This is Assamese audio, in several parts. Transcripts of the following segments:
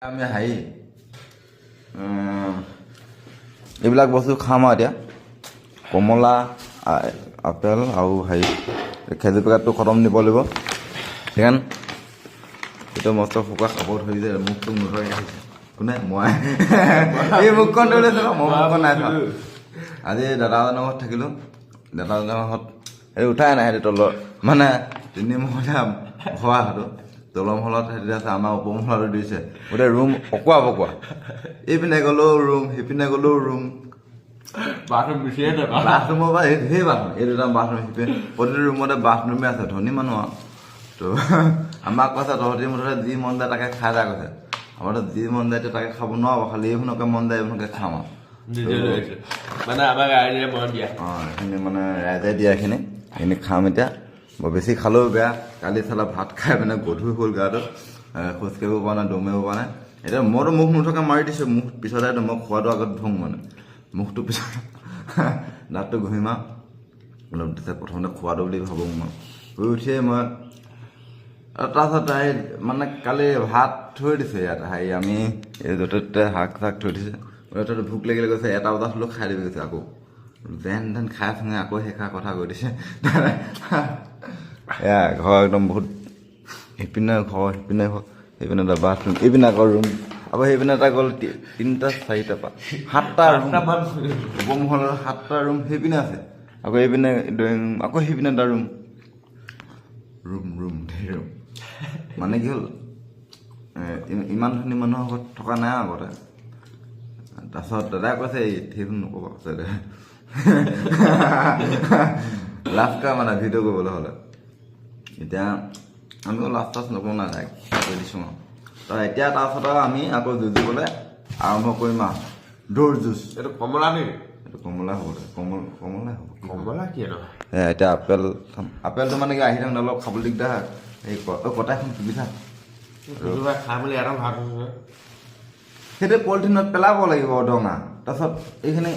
আমি হেৰি এইবিলাক বস্তু খাম আৰু এতিয়া কমলা আপেল আৰু হেৰি খেজুৰ পেকেটটো খতম দিব লাগিব সেইকাৰণে এইটো মস্ত শুকা খাব ধৰিছে মুখটো নোধৰি আহিছে কোনে মই এই মুখখন ধৰিছে ন মই মুখখন নাই থোৱা আজি দাদাজনৰ ঘৰত থাকিলোঁ দাদাজনৰ ঘৰত এই উঠাই নাই সেইটো তলৰ মানে 3 মহলীয়া ভৰা সেইটো তলৰ মহলত হেৰি আছে আমাৰ উপমহলতো দিছে গোটেই ৰুম অকোৱা পকোৱা এইপিনে গ'লেও ৰুম সেইপিনে গ'লেও ৰুম বাথৰুম বিচাৰিয়ে নাপাওঁ বাথৰুমৰ পৰা সেই বাথৰুম এই দুটা বাথৰুম সিপিনে প্ৰতিটো ৰুমতে বাথৰুমে আছে ধনী মানুহ আৰু তো আমাক কৈছে তহঁতি মুঠতে যি মন যায় তাকে খাই যায় কৈছে আমাৰতো যি মন যায় তাকে খাব নোৱাৰো খালি এইখনকে মন যায় এইখনকে খাম আৰু মানে আমাক ৰাইজে মন দিয়া এইখিনি মানে ৰাইজে দিয়া এইখিনি খাম এতিয়া বৰ বেছি খালেও বেয়া কালি চালা ভাত খাই মানে গধুৰ হ'ল গাটো খোজকাঢ়িব পৰা নাই দৌৰিব পৰা নাই এতিয়া মইতো মুখ নথকা মাৰি দিছোঁ মুখ পিছতে মই খোৱাটো আগত ধুওঁ মানে মুখটো পিছত দাঁতটো ঘঁহিম আৰু অলপ প্ৰথমতে খোৱাটো বুলি ভাবোঁ মই শুই উঠিয়ে মই তাৰপাছত মানে কালি ভাত থৈ দিছে ইয়াত হেৰি আমি এই য'তে ত'তে শাক চাক থৈ দিছে তাতে ভোক লাগিলে গৈছে 1টা বজাত হ'লেও খাই দিবি গৈছে আকৌ যেন তেন খাই চোঙে আকৌ সেইষাৰ কথা কৈ দিছে এয়া ঘৰ একদম বহুত সিপিনে ঘৰ সিপিনে ঘৰ সেইপিনে এটা বাথৰুম এইপিনে আকৌ ৰুম আকৌ সেইপিনে এটা গ'ল 3টা 4টা 7টা ৰুম উপমহলৰ 7টা ৰুম সেইপিনে আছে আকৌ এইপিনে আকৌ সেইপিনে এটা ৰুম ধেৰ ৰুম মানে কি হ'ল ইমান ধনী মানুহৰ ঘৰত থকা নাই আগতে তাৰপিছত দাদাই কৈছে সেইখন নক'বা কৈছে দে লাষ্ট মানে ভিডিঅ' কৰিবলৈ হ'লে এতিয়া আমিও লাষ্ট টাষ্ট নকৰোঁ নাই কৈ দিছোঁ আৰু তো এতিয়া তাৰপিছত আমি আকৌ যুঁজিবলৈ আৰম্ভ কৰিম আৰু দৌৰ যুঁজ এইটো কমলা নেকি এইটো কমলা হ'ব দে কমলাই হ'ব কমলা কি ন এতিয়া আপেলটো মানে কি আহি থাকোঁতে অলপ খাবলৈ দিগদাৰ এই কটাইখন সুবিধা খাই মেলি এটা ভাগ সেইটো পলিথিনত পেলাব লাগিব ডঙা তাৰপিছত এইখিনি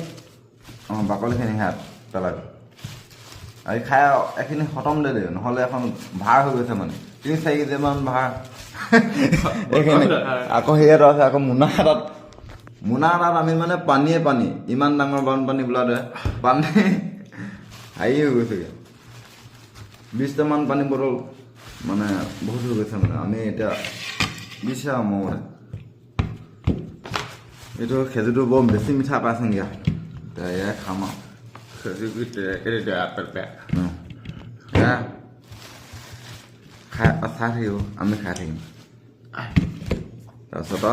বাকলিখিনি সেয়াত পেলাবি আৰু খাই এইখিনি খতম দে নহ'লে এখন ভাৰ হৈ গৈছে মানে 3-4 কেজিমান ভাৰ এইখিনি আকৌ সেয়াত আছে আকৌ মোনা এটাত আমি মানে পানীয়ে পানী ইমান ডাঙৰ বানপানী বোলা দৰে পানী হেৰি হৈ গৈছেগৈ 20টামান পানী বটল মানে বহুত হৈ গৈছে মানে আমি এতিয়া দিছে আৰু মই মানে এইটো খেজুৰটো বৰ বেছি মিঠা পাইছে নেকি এতিয়া এয়াই খাম আৰু খাই চাই থাকিব আমি খাই থাকিম তাৰপিছত